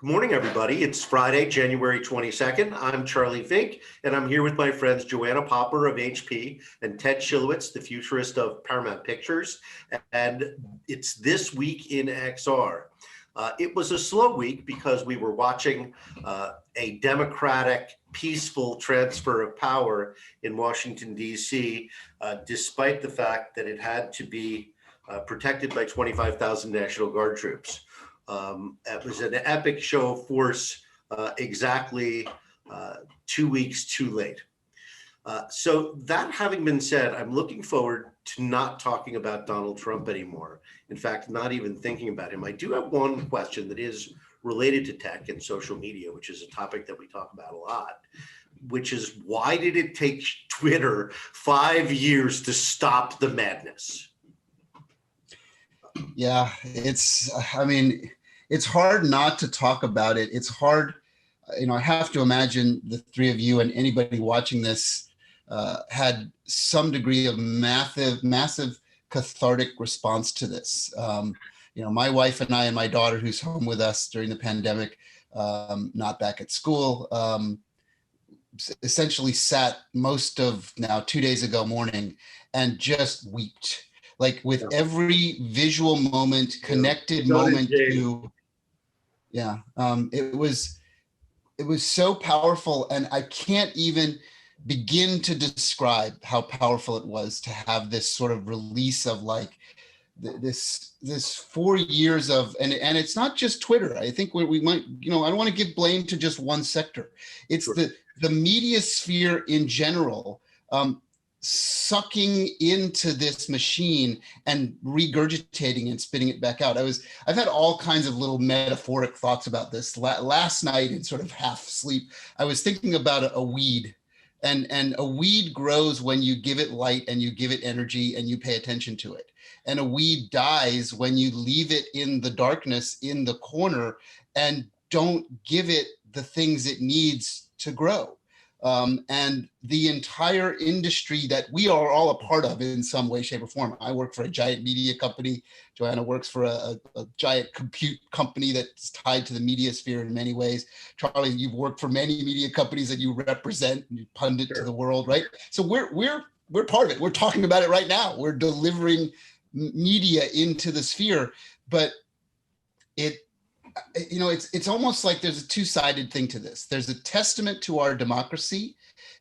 Good morning, everybody. It's Friday, January 22nd. I'm Charlie Fink, and I'm here with my friends Joanna Popper of HP and Ted Schilowitz, the futurist of Paramount Pictures. And it's This Week in XR. It was a slow week because we were watching a democratic, peaceful transfer of power in Washington, D.C., despite the fact that it had to be protected by 25,000 National Guard troops. It was an epic show of force, exactly 2 weeks too late. So that having been said, I'm looking forward to not talking about Donald Trump anymore. In fact, not even thinking about him. I do have one question that is related to tech and social media, which is a topic that we talk about a lot, which is why did it take Twitter 5 years to stop the madness? Yeah, it's hard not to talk about it. It's hard, I have to imagine the three of you and anybody watching this had some degree of massive cathartic response to this. My wife and I and my daughter, who's home with us during the pandemic, not back at school, essentially sat most of now 2 days ago morning and just wept. Like with every visual moment, connected moment to, it was so powerful, and I can't even begin to describe how powerful it was to have this sort of release of like this 4 years of, and it's not just Twitter. I think we might, I don't want to give blame to just one sector. It's the media sphere in general. Sucking into this machine and regurgitating and spitting it back out. I've had all kinds of little metaphoric thoughts about this. Last night in sort of half sleep, I was thinking about a weed, and a weed grows when you give it light and you give it energy and you pay attention to it. And a weed dies when you leave it in the darkness in the corner and don't give it the things it needs to grow. And the entire industry that we are all a part of in some way, shape, or form. I work for a giant media company. Joanna works for a giant compute company that's tied to the media sphere in many ways. Charlie, you've worked for many media companies that you represent and you pundit to the world, right? So we're part of it. We're talking about it right now. We're delivering media into the sphere, but it's almost like there's a two-sided thing to this. There's a testament to our democracy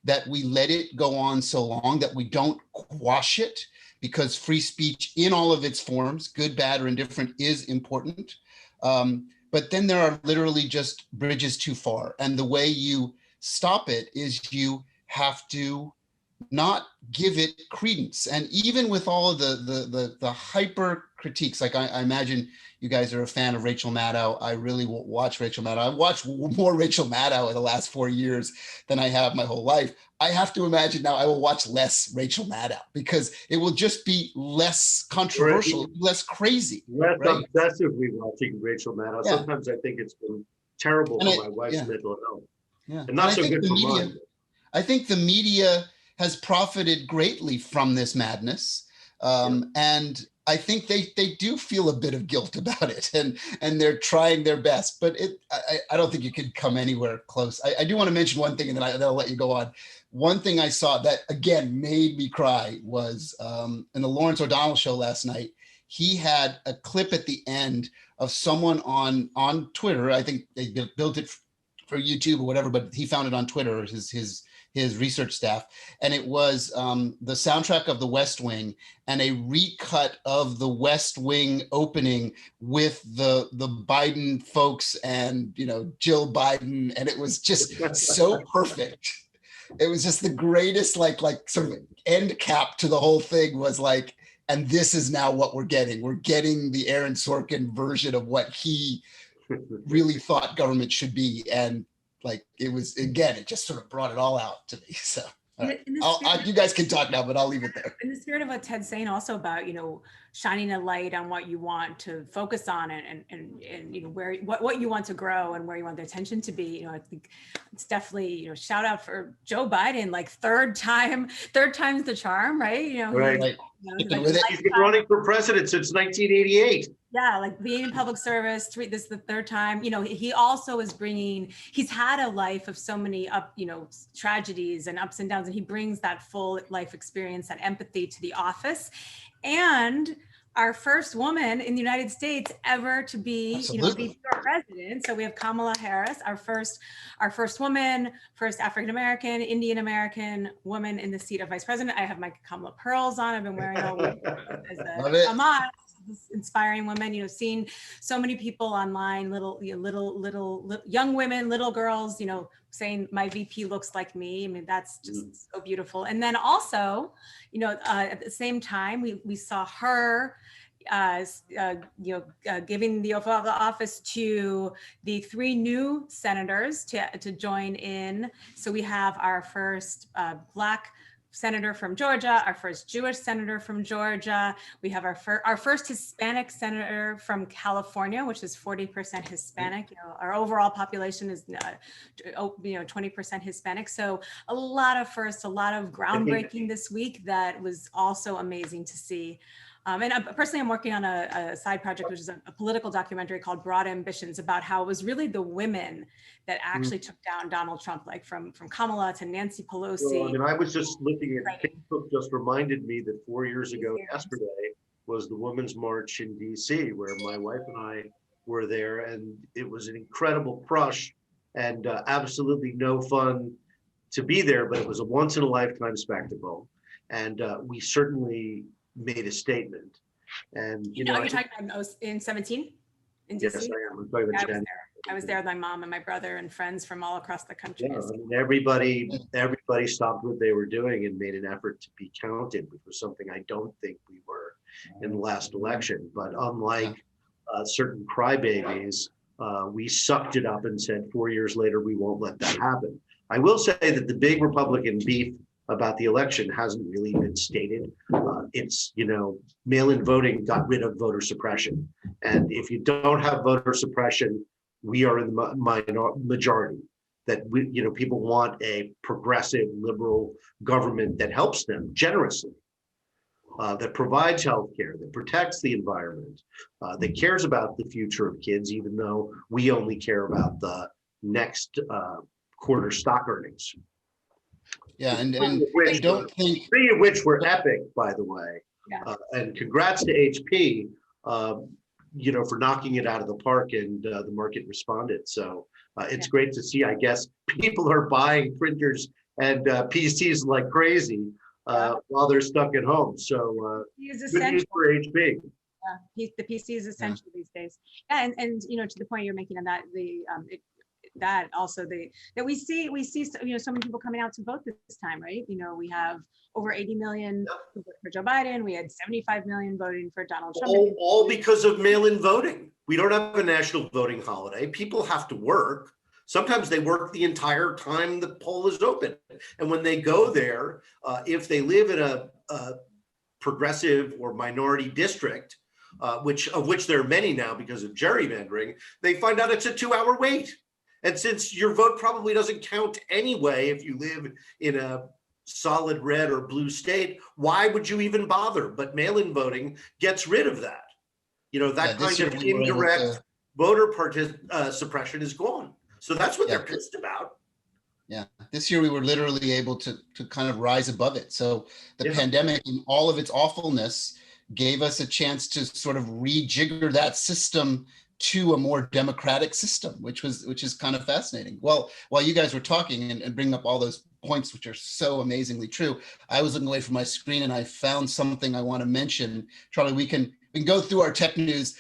that we let it go on so long, that we don't quash it, because free speech in all of its forms, good, bad, or indifferent, is important. But then there are literally just bridges too far. And the way you stop it is you have to not give it credence. And even with all of the hyper critiques, like I imagine you guys are a fan of Rachel Maddow. I really watch Rachel Maddow. I've watched more Rachel Maddow in the last 4 years than I have my whole life. I have to imagine now I will watch less Rachel Maddow because it will just be less controversial, less crazy. Less obsessively watching Rachel Maddow. Yeah. Sometimes I think it's been terrible for my wife's mental health. Yeah. And not so good for mine. I think the media has profited greatly from this madness. And I think they do feel a bit of guilt about it, and they're trying their best, but I don't think you could come anywhere close. I do want to mention one thing, and then I'll let you go on. One thing I saw that, again, made me cry was in the Lawrence O'Donnell show last night. He had a clip at the end of someone on Twitter. I think they built it for YouTube or whatever, but he found it on Twitter, his research staff, and it was the soundtrack of The West Wing and a recut of The West Wing opening with the Biden folks and Jill Biden, and it was just so perfect. It was just the greatest like sort of end cap to the whole thing. Was like, and this is now what we're getting. We're getting the Aaron Sorkin version of what he really thought government should be, and like it was, again, it just sort of brought it all out to me. So you guys can talk now, but I'll leave it there. In the spirit of what Ted's saying also about, shining a light on what you want to focus on and where what you want to grow and where you want the attention to be. I think it's definitely, shout out for Joe Biden, like third time's the charm, right? Right. He's been running for president since 1988. Yeah, like being in public service, this is the third time. You know, he also is bringing, he's had a life of so many tragedies and ups and downs, and he brings that full life experience, that empathy to the office. And our first woman in the United States ever to be, Absolutely. VP or president. So we have Kamala Harris, our first woman, first African-American, Indian-American woman in the seat of vice president. I have my Kamala pearls on. I've been wearing all week as Love it. a homage. This inspiring woman, seeing so many people online, little young women, little girls, saying my VP looks like me. I mean, that's just so beautiful. And then also, at the same time, we saw her, giving the oath of office to the 3 new senators to join in. So we have our first Black senator from Georgia, our first Jewish senator from Georgia. We have our first Hispanic senator from California, which is 40% Hispanic. Our overall population is 20% Hispanic. So a lot of firsts, a lot of groundbreaking this week that was also amazing to see. And personally, I'm working on a side project, which is a political documentary called Broad Ambitions, about how it was really the women that actually took down Donald Trump, like from Kamala to Nancy Pelosi. Well, I mean, I was just looking at Facebook, just reminded me that 4 years ago yesterday was the Women's March in DC, where my wife and I were there, and it was an incredible crush and absolutely no fun to be there, but it was a once in a lifetime spectacle. And we certainly made a statement. And you're talking about in 17 in DC? Yes, I am. I'm talking about I was there with my mom and my brother and friends from all across the country. Yeah, I mean, everybody stopped what they were doing and made an effort to be counted, which was something I don't think we were in the last election. But unlike certain crybabies, we sucked it up and said 4 years later, we won't let that happen. I will say that the big Republican beef about the election hasn't really been stated. It's, mail-in voting got rid of voter suppression. And if you don't have voter suppression, we are in the majority. That people want a progressive liberal government that helps them generously, that provides health care, that protects the environment, that cares about the future of kids, even though we only care about the next quarter stock earnings. Yeah, and I don't think 3 of which were epic, by the way. Yeah. And congrats to HP, for knocking it out of the park, and the market responded. So it's great to see. I guess people are buying printers and PCs like crazy while they're stuck at home. So good news for HP. Yeah, the PC is essential these days. Yeah, and to the point you're making on that, that also that we see so many people coming out to vote this time, right? We have over 80 million who voted for Joe Biden. We had 75 million voting for Donald Trump. All because of mail-in voting. We don't have a national voting holiday. People have to work. Sometimes they work the entire time the poll is open. And when they go there, if they live in a progressive or minority district, of which there are many now because of gerrymandering, they find out it's a 2-hour wait. And since your vote probably doesn't count anyway, if you live in a solid red or blue state, why would you even bother? But mail-in voting gets rid of that. That kind of indirect voter suppression is gone. So that's what they're pissed about. Yeah, this year we were literally able to kind of rise above it. So the pandemic and all of its awfulness gave us a chance to sort of rejigger that system to a more democratic system, which is kind of fascinating. Well, while you guys were talking and bringing up all those points, which are so amazingly true, I was looking away from my screen and I found something I want to mention. Charlie, we can go through our tech news.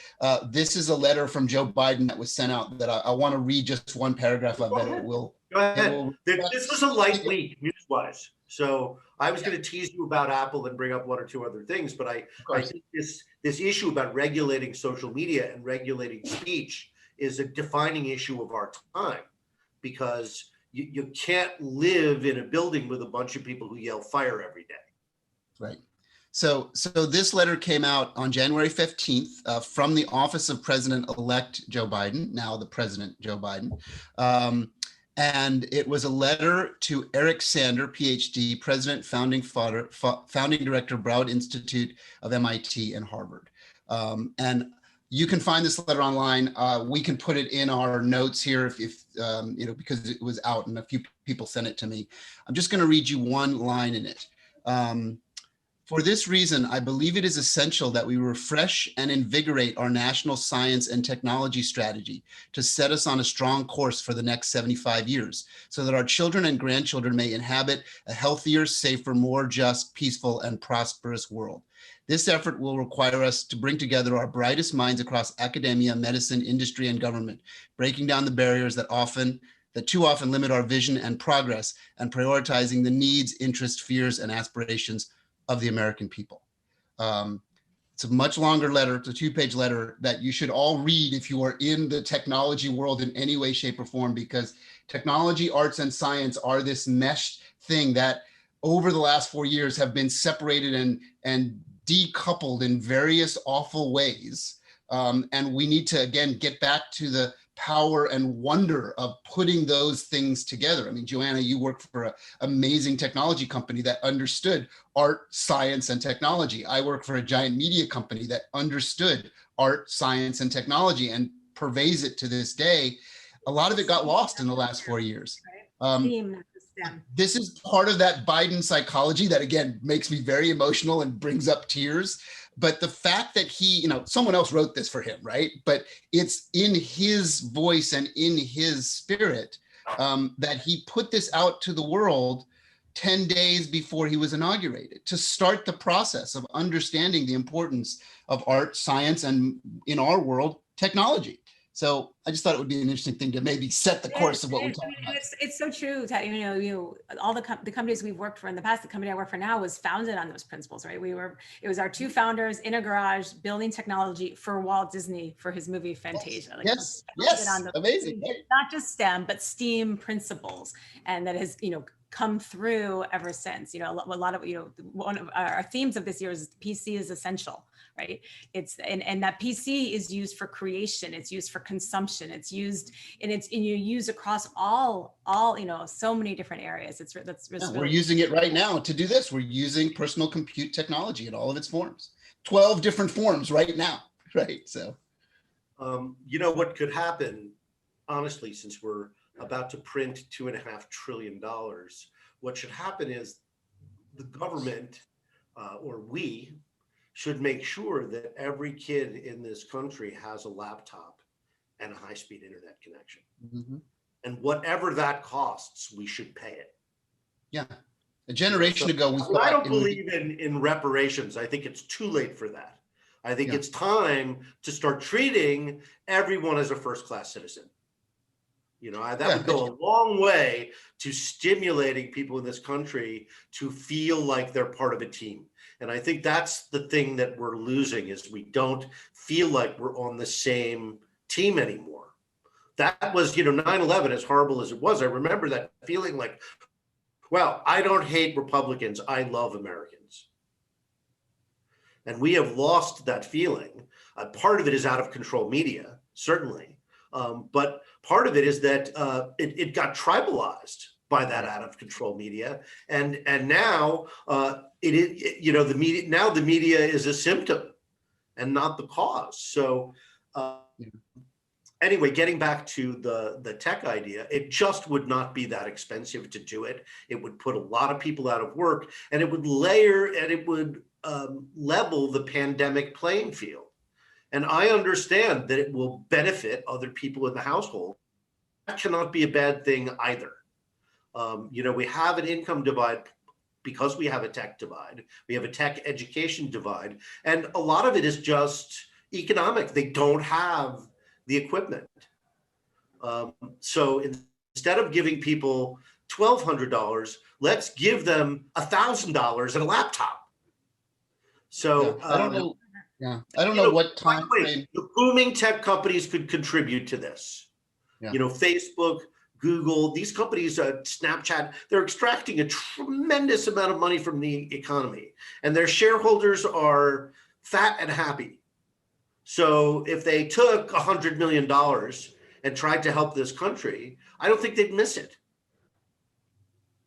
This is a letter from Joe Biden that was sent out that I want to read just one paragraph of it. It will. Go ahead. This was a light week news-wise. So I was going to tease you about Apple and bring up one or two other things, but I think this issue about regulating social media and regulating speech is a defining issue of our time, because you can't live in a building with a bunch of people who yell fire every day. Right. So this letter came out on January 15th from the office of President-elect Joe Biden, now the President Joe Biden. And it was a letter to Eric Sander, PhD, President, Founding Director, Broad Institute of MIT and Harvard. And You can find this letter online. We can put it in our notes here if because it was out and a few people sent it to me. I'm just going to read you one line in it. For this reason, I believe it is essential that we refresh and invigorate our national science and technology strategy to set us on a strong course for the next 75 years, so that our children and grandchildren may inhabit a healthier, safer, more just, peaceful, and prosperous world. This effort will require us to bring together our brightest minds across academia, medicine, industry, and government, breaking down the barriers that too often limit our vision and progress, and prioritizing the needs, interests, fears, and aspirations of the American people. It's a much longer letter. It's a 2-page letter that you should all read if you are in the technology world in any way, shape, or form, because technology, arts, and science are this meshed thing that over the last 4 years have been separated and decoupled in various awful ways. And we need to, again, get back to the power and wonder of putting those things together. I mean, Joanna, you work for an amazing technology company that understood art, science, and technology. I work for a giant media company that understood art, science, and technology and purveys it to this day. A lot of it got lost in the last 4 years. This is part of that Biden psychology that, again, makes me very emotional and brings up tears. But the fact that he, someone else wrote this for him, right? But it's in his voice and in his spirit that he put this out to the world 10 days before he was inaugurated to start the process of understanding the importance of art, science, and in our world, technology. So I just thought it would be an interesting thing to maybe set the course of what we talk about. It's so true. All the companies we've worked for in the past, the company I work for now was founded on those principles, right? It was our 2 founders in a garage building technology for Walt Disney for his movie Fantasia. Yes, amazing. Not just STEM, but STEAM principles, and that has come through ever since. A lot of one of our themes of this year is PC is essential. Right. And that PC is used for creation. It's used for consumption. It's used and you use across all so many different areas. We're using it right now to do this. We're using personal compute technology in all of its forms, 12 different forms right now. Right. So, what could happen, honestly, since we're about to print $2.5 trillion, what should happen is the government or we should make sure that every kid in this country has a laptop and a high-speed internet connection. Mm-hmm. And whatever that costs, we should pay it. Yeah. A generation ago, I don't believe in reparations. I think it's too late for that. I think it's time to start treating everyone as a first-class citizen. That would go a long way to stimulating people in this country to feel like they're part of a team. And I think that's the thing that we're losing is we don't feel like we're on the same team anymore. That was, 9/11, as horrible as it was. I remember that feeling like, well, I don't hate Republicans. I love Americans. And we have lost that feeling. Part of it is out of control media, certainly. But part of it is that it got tribalized by that out of control media, and now the media. Now the media is a symptom, and not the cause. So anyway, getting back to the tech idea, it just would not be that expensive to do it. It would put a lot of people out of work, and it would level the pandemic playing field. And I understand that it will benefit other people in the household. That cannot be a bad thing either. We have an income divide because we have a tech divide. We have a tech education divide. And a lot of it is just economic. They don't have the equipment. So instead of giving people $1,200, let's give them $1,000 and a laptop. So I don't know. Yeah, I don't know what time frame. The booming tech companies could contribute to this. Yeah. Facebook, Google, these companies, Snapchat, they're extracting a tremendous amount of money from the economy, and their shareholders are fat and happy. So if they took $100 million and tried to help this country, I don't think they'd miss it.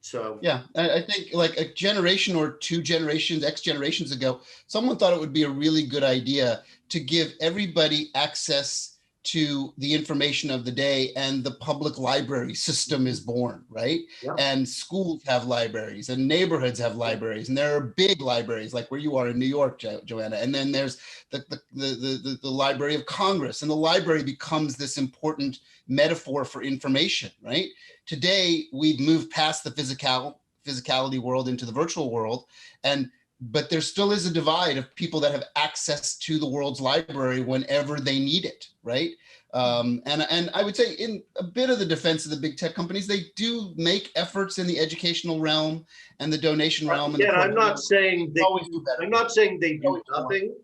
So Yeah, I think like a generation or two generations, X generations ago, someone thought it would be a really good idea to give everybody access to the information of the day, and the public library system is born, right? yeah, And schools have libraries and neighborhoods have libraries, and there are big libraries like where you are in New York, Joanna. And then there's the Library of Congress, and the library becomes this important metaphor for information, right? Today, we've moved past the physicality world into the virtual world, and but there still is a divide of people that have access to the world's library whenever they need it, right? And I would say, in a bit of the defense of the big tech companies, they do make efforts in the educational realm and the donation realm. And again, I'm not saying they, always do better. I'm not saying they do Always do more. nothing.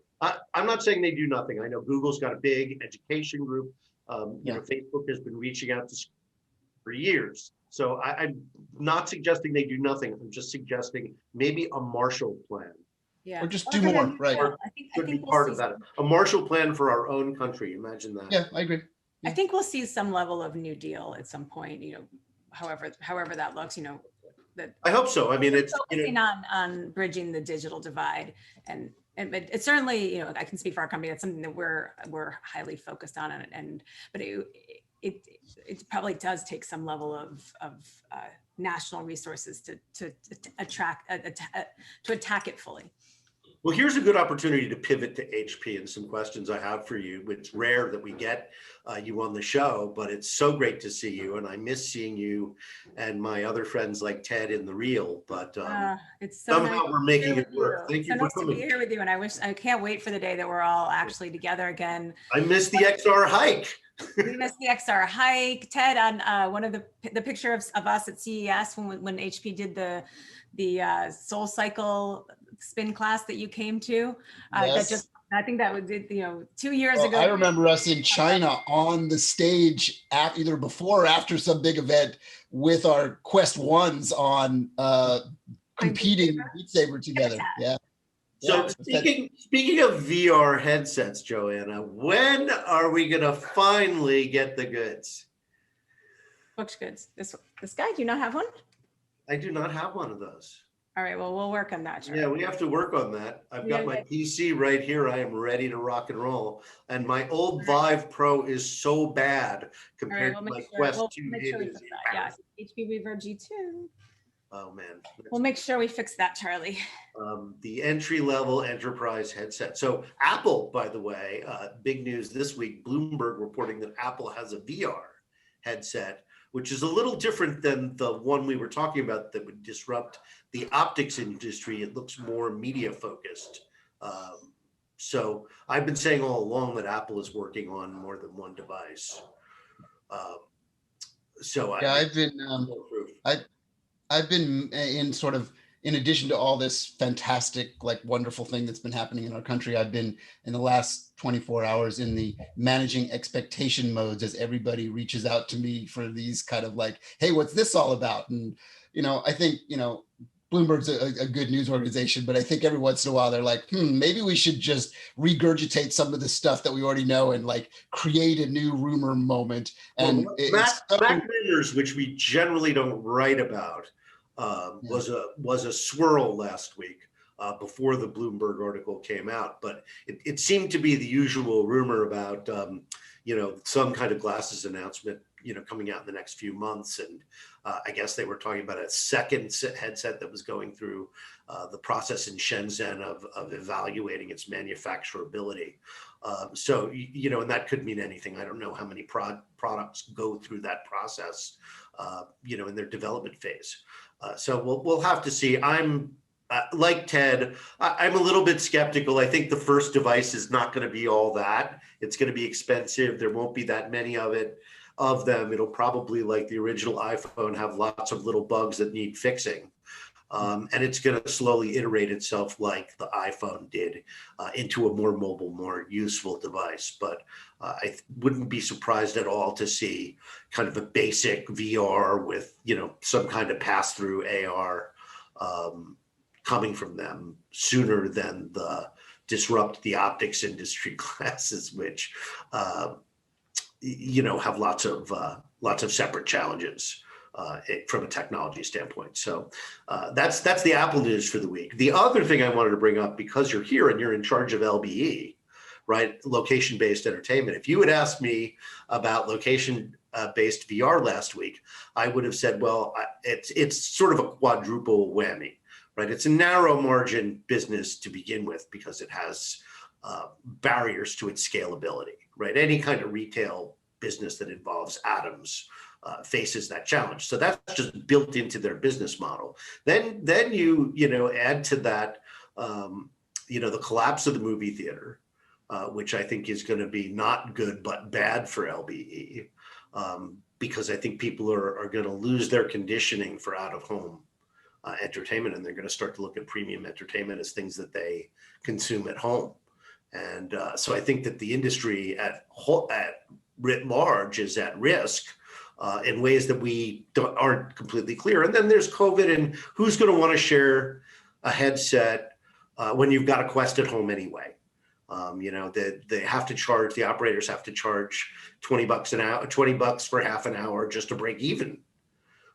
I'm not saying they do nothing. I know Google's got a big education group. You know, Facebook has been reaching out to for years. So I'm not suggesting they do nothing. I'm just suggesting maybe a Marshall Plan. Yeah. Or just do more, right? Or could be part of that. A Marshall Plan for our own country. Imagine that. Yeah, I agree. I think we'll see some level of New Deal at some point, you know, however that looks, you know, that I hope so. I mean, it's, you focusing know, on bridging the digital divide, and it's certainly, you know, I can speak for our company. That's something that we're highly focused on, but it probably does take some level of national resources to attack it fully. well, here's a good opportunity to pivot to HP and some questions I have for you. It's rare that we get you on the show, but it's so great to see you. And I miss seeing you and my other friends like Ted in the real, but it's so somehow nice we're making it work. Thank it's you so for nice to coming. be here with you. And I can't wait for the day that we're all actually together again. I miss the XR hike. We missed the XR hike. Ted, on one of the picture of us at CES when HP did the Soul Cycle spin class that you came to. Yes. I think that was, you know, 2 years ago. I remember us in China on the stage either before or after some big event with our Quest Ones on, competing Beat Saber together. Yeah. So speaking of VR headsets, Joanna, when are we gonna finally get the goods? Booked goods. This guy, do you not have one? I do not have one of those. All right, well, we'll work on that. Charlie. Yeah, we have to work on that. I've got my PC right here. I am ready to rock and roll. And my old Vive Pro is so bad compared to my Quest 2. Make sure we fix that. Yeah, HP Reverb G2. Oh man. We'll make sure we fix that, Charlie. The entry-level enterprise headset. So Apple, by the way, big news this week, Bloomberg reporting that Apple has a VR headset, which is a little different than the one we were talking about that would disrupt the optics industry. It looks more media focused. So I've been saying all along that Apple is working on more than one device. I've been in sort of, in addition to all this fantastic, like wonderful thing that's been happening in our country, I've been in the last 24 hours in the managing expectation modes as everybody reaches out to me for these kind of like, hey, what's this all about? And, you know, I think, you know, Bloomberg's a good news organization, but I think every once in a while they're like, maybe we should just regurgitate some of the stuff that we already know and like create a new rumor moment. And Mac rumors, which we generally don't write about, was a swirl last week before the Bloomberg article came out. But it seemed to be the usual rumor about, you know, some kind of glasses announcement, you know, coming out in the next few months. And I guess they were talking about a second headset that was going through the process in Shenzhen of evaluating its manufacturability. So, you know, and that could mean anything. I don't know how many products go through that process, you know, in their development phase. So we'll have to see. I'm like Ted, I'm a little bit skeptical. I think the first device is not going to be all that. It's going to be expensive. There won't be that many of them. It'll probably, like the original iPhone, have lots of little bugs that need fixing. And it's going to slowly iterate itself like the iPhone did into a more mobile, more useful device. But I wouldn't be surprised at all to see kind of a basic VR with, you know, some kind of pass-through AR coming from them sooner than the disrupt the optics industry glasses, which you know, have lots of separate challenges. from a technology standpoint. So that's the Apple news for the week. The other thing I wanted to bring up, because you're here and you're in charge of LBE, right? Location-based entertainment. If you had asked me about location-based VR last week, I would have said, well, it's sort of a quadruple whammy, right? It's a narrow margin business to begin with because it has barriers to its scalability, right? Any kind of retail business that involves atoms faces that challenge. So that's just built into their business model. Then you add to that, the collapse of the movie theater, which I think is going to be not good but bad for LBE, because I think people are going to lose their conditioning for out-of-home entertainment, and they're going to start to look at premium entertainment as things that they consume at home. And so I think that the industry at writ large is at risk in ways that we aren't completely clear. And then there's COVID, and who's going to want to share a headset when you've got a Quest at home anyway? They have to charge, the operators have to charge $20 an hour, $20 for half an hour just to break even.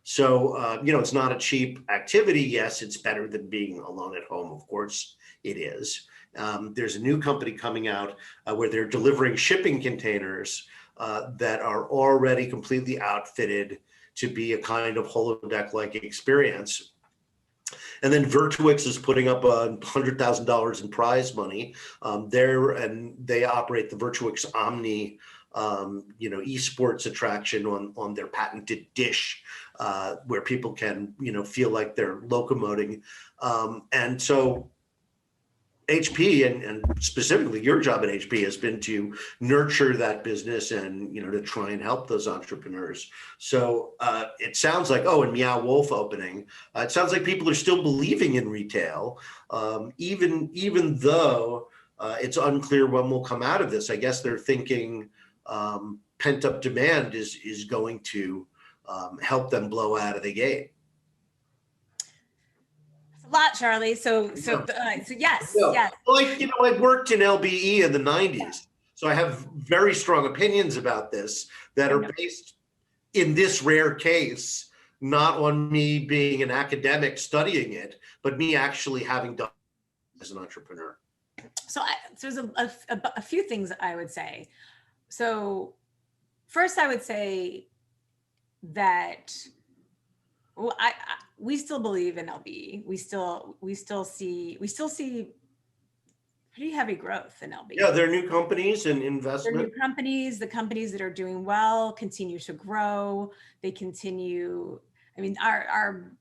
So, it's not a cheap activity. Yes, it's better than being alone at home. Of course it is. There's a new company coming out where they're delivering shipping containers that are already completely outfitted to be a kind of holodeck-like experience. And then Virtuix is putting up $100,000 in prize money. They operate the Virtuix Omni, esports attraction on their patented dish, where people can, feel like they're locomoting. And so HP and specifically your job at HP has been to nurture that business and, to try and help those entrepreneurs. So it sounds like, and Meow Wolf opening, it sounds like people are still believing in retail, even though it's unclear when we'll come out of this. I guess they're thinking pent up demand is going to help them blow out of the gate. A lot, Charlie. So yes. Well, I worked in LBE in the 90s, so I have very strong opinions about this that are based in this rare case, not on me being an academic studying it, but me actually having done it as an entrepreneur. So there's a few things I would say. So first, I would say that we still believe in LBE. We still see pretty heavy growth in LBE. Yeah, they're new companies and investment. They're new companies. The companies that are doing well continue to grow. They continue. I mean, our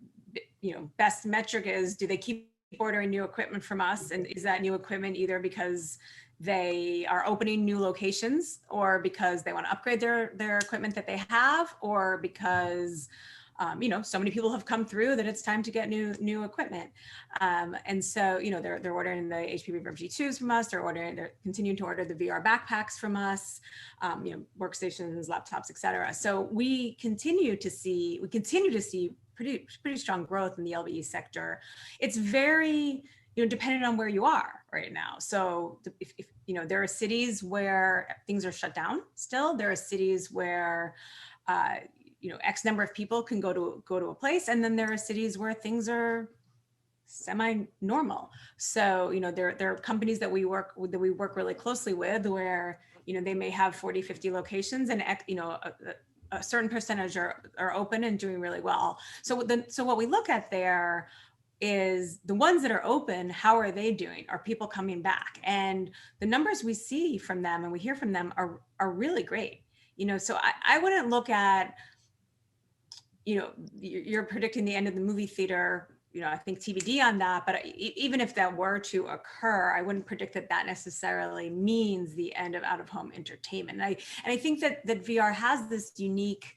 best metric is, do they keep ordering new equipment from us? And is that new equipment either because they are opening new locations, or because they want to upgrade their equipment that they have, or because so many people have come through that it's time to get new equipment. And so, they're ordering the HP Reverb G2s from us. They're continuing to order the VR backpacks from us, workstations, laptops, et cetera. So we continue to see pretty strong growth in the LBE sector. It's very, dependent on where you are right now. So if there are cities where things are shut down still, there are cities where, X number of people can go to a place, and then there are cities where things are semi-normal. So, there are companies that we work really closely with where, they may have 40, 50 locations, and, a certain percentage are open and doing really well. So what we look at there is the ones that are open, how are they doing? Are people coming back? And the numbers we see from them and we hear from them are really great. So I wouldn't look at, you're predicting the end of the movie theater, I think TBD on that, but even if that were to occur, I wouldn't predict that necessarily means the end of out-of-home entertainment. And I think that VR has this unique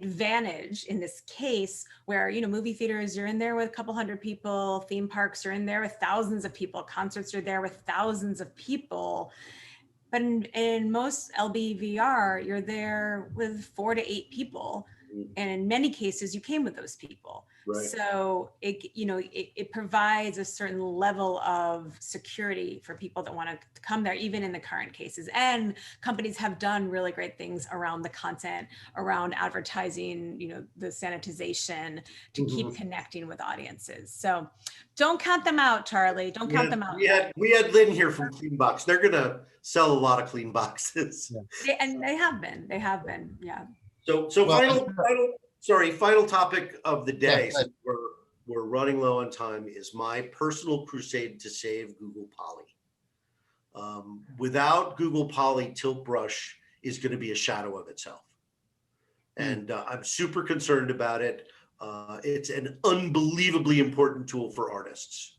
advantage in this case where, movie theaters, you're in there with a couple hundred people, theme parks are in there with thousands of people, concerts are there with thousands of people. But in most LBVR, you're there with 4 to 8 people And in many cases, you came with those people. Right. So it provides a certain level of security for people that want to come there, even in the current cases. And companies have done really great things around the content, around advertising, the sanitization to keep connecting with audiences. So don't count them out, Charlie. Don't count them out. We had Lynn here from Cleanbox. They're gonna sell a lot of clean boxes. Yeah. They have been. Yeah. So Well, final topic of the day, Yeah, since we're running low on time, is my personal crusade to save Google Poly. Without Google Poly, Tilt Brush is going to be a shadow of itself. And I'm super concerned about it. It's an unbelievably important tool for artists.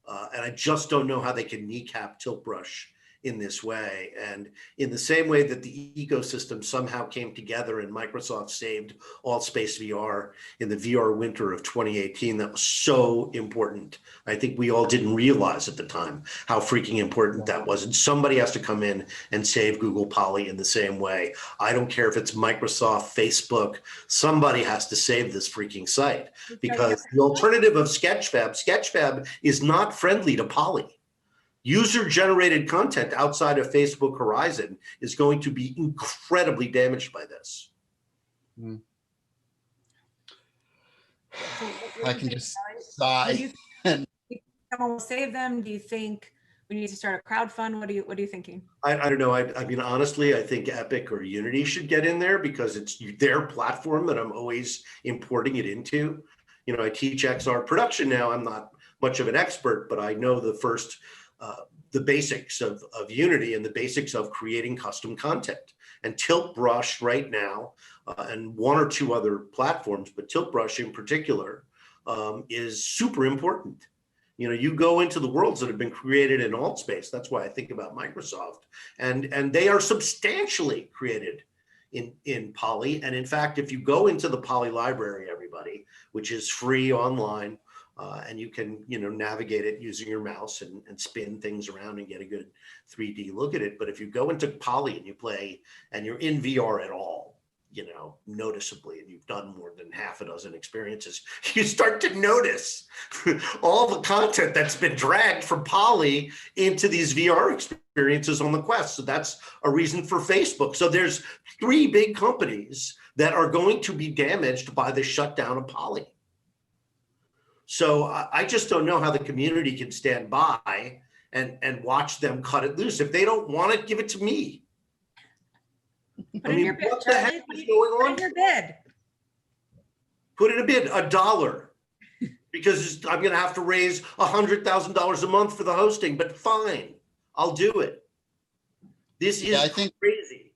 And I just don't know how they can kneecap Tilt Brush in this way. And in the same way that the ecosystem somehow came together and Microsoft saved Altspace VR in the VR winter of 2018, that was so important. I think we all didn't realize at the time how freaking important that was. And somebody has to come in and save Google Poly in the same way. I don't care if it's Microsoft, Facebook, somebody has to save this freaking site, because the alternative of Sketchfab is not friendly to Poly. User-generated content outside of Facebook Horizon is going to be incredibly damaged by this. I can just sigh. Someone will save them? Do you think we need to start a crowdfund? What are you thinking? I don't know. I mean, honestly, I think Epic or Unity should get in there, because it's their platform that I'm always importing it into. I teach XR production now. I'm not much of an expert, but I know the basics of Unity and the basics of creating custom content. And Tilt Brush right now, and one or two other platforms, but Tilt Brush in particular, is super important. You go into the worlds that have been created in Altspace. That's why I think about Microsoft, and they are substantially created in Poly. And in fact, if you go into the Poly library, everybody, which is free online, and you can, navigate it using your mouse and spin things around and get a good 3D look at it. But if you go into Poly and you play and you're in VR at all, noticeably, and you've done more than half a dozen experiences, you start to notice all the content that's been dragged from Poly into these VR experiences on the Quest. So that's a reason for Facebook. So there's 3 big companies that are going to be damaged by the shutdown of Poly. So I just don't know how the community can stand by and watch them cut it loose. If they don't want it, give it to me. Put in your bid, what the heck is going on? Put in your bid. Put in a bid, $1, because I'm going to have to raise $100,000 a month for the hosting. But fine, I'll do it. This is crazy.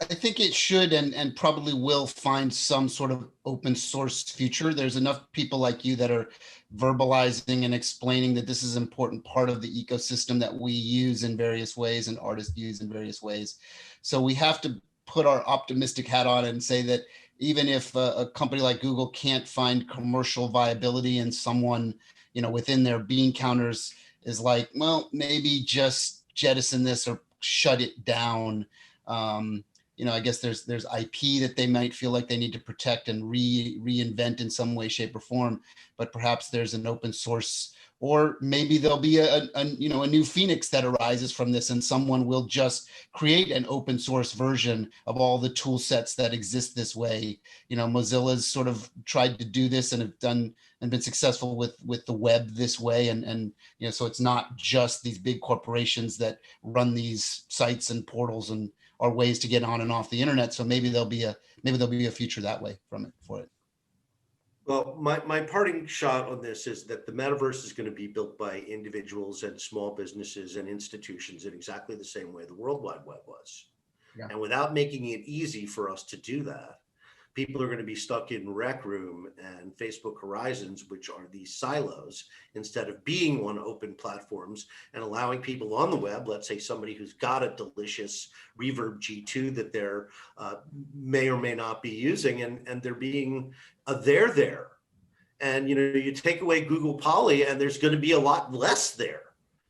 I think it should and probably will find some sort of open source future. There's enough people like you that are verbalizing and explaining that this is an important part of the ecosystem that we use in various ways and artists use in various ways. So we have to put our optimistic hat on and say that even if a company like Google can't find commercial viability, and someone, within their bean counters is like, well, maybe just jettison this or shut it down. I guess there's IP that they might feel like they need to protect and reinvent in some way, shape, or form. But perhaps there's an open source, or maybe there'll be a new Phoenix that arises from this, and someone will just create an open source version of all the tool sets that exist this way. Mozilla's sort of tried to do this and have done and been successful with the web this way, and so it's not just these big corporations that run these sites and portals and are ways to get on and off the internet. So maybe there'll be a future that way for it. Well, my parting shot on this is that the metaverse is going to be built by individuals and small businesses and institutions in exactly the same way the World Wide Web was. Yeah. And without making it easy for us to do that, people are going to be stuck in Rec Room and Facebook Horizons, which are these silos, instead of being one open platforms and allowing people on the web, let's say somebody who's got a delicious Reverb G2 that they're may or may not be using, and they're being there. And you take away Google Poly and there's going to be a lot less there,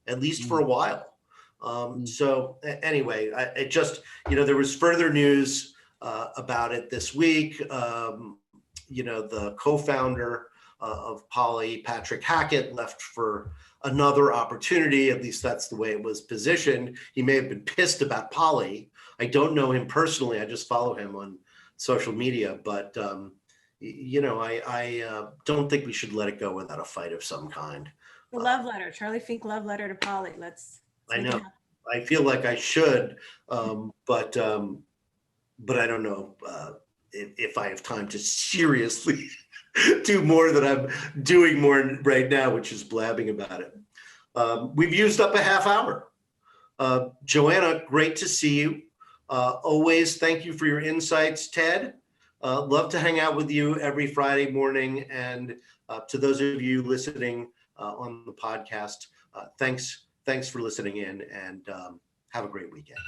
at least for a while. So anyway, it just, there was further news about it this week. The co-founder of Poly, Patrick Hackett, left for another opportunity. At least that's the way it was positioned. He may have been pissed about Poly. I don't know him personally. I just follow him on social media, but I don't think we should let it go without a fight of some kind. The love letter, Charlie Fink love letter to Poly. Let's I make it know. happen. I feel like I should, but I don't know if I have time to seriously do more than I'm doing more right now, which is blabbing about it. We've used up a half hour. Joanna, great to see you. Always thank you for your insights, Ted. Love to hang out with you every Friday morning. And to those of you listening on the podcast, thanks for listening in, and have a great weekend.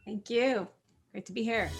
Thank you. Great to be here.